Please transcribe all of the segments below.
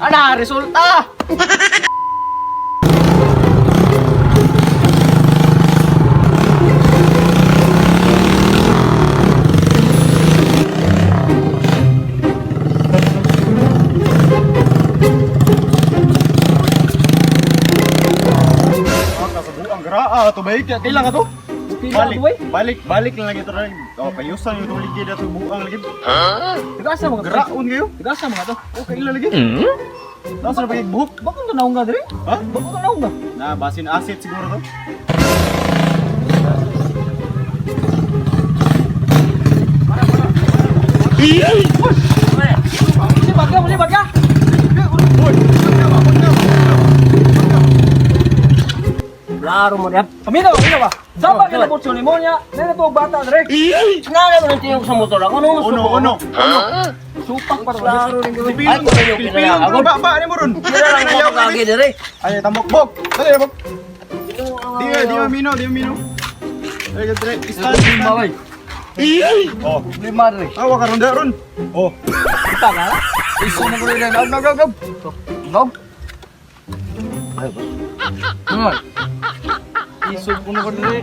Ana, resulta! Kasabuang geraa to baik ya kailan ka to? Balik, Balik lang lagi to rin. Oh, payusan yung tulig dito to buang lagi. Tigasa mga Geraon kayo. Tigasa mga to. Oh, kailan lagi? Tapos na pagig buhok. Bakit ito naong nga diri? Ha? Bakit ito naong nga? Na basin acid siguro to. Muli bagya! Laro mo niya. Amino ba? Saba ka na po ni mo niya. Nana to bata dire. Nana mo nanti yung sa motor ako nung Uno. Supak para Laro rin gawin. Pilipilon Ay, kayo Pilipilon ako. ba ni mo ron. Kira lang mo kagi dire. Ay, tambok. Dali, tambok. Di mino. Ay, dali. Stand. Baway. Oh, Lima dire. awa ka ronda ron. Oh, Kita ka? Isu na ko rin. Gab. Ano? Isu ko na ko dire.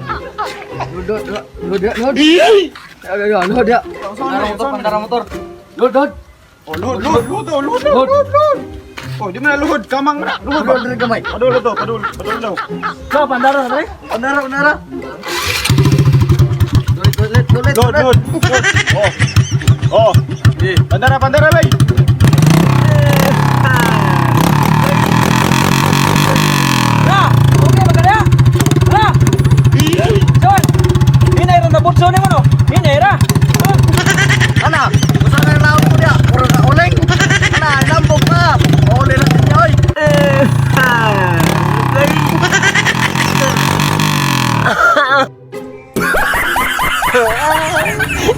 Lod. Pandara motor. Lod. oh, luhod. Oh, di mana luhod, kamang na. Luhod Lod dire gamay. Padul daw. Sa pandara dire. Pandara. Tulit. Luhod. Oh. Pandara, bay. Na, okay maganda. Na. Son. Hinay ron na butso ni mo no. Hinay ra. Ana, usa na lao ko dia. Puro na oleng. Ana, lambok na. Ole na din oy.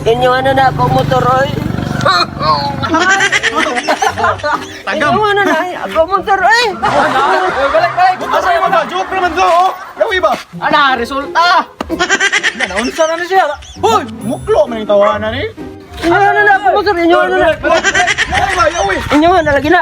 Inyo ano na ako motor oy. Tanggam. Inyo ano na ako motor oy. Balik. Asa yung mga joke naman to, oh. Yawi ba? Ana, resulta. Naunsa na siya. Hoy, muklo man yung tawanan eh. Inyo ano na ako motor. Inyo ano na. Yawi ba, yawi. Inyo ano lagi na.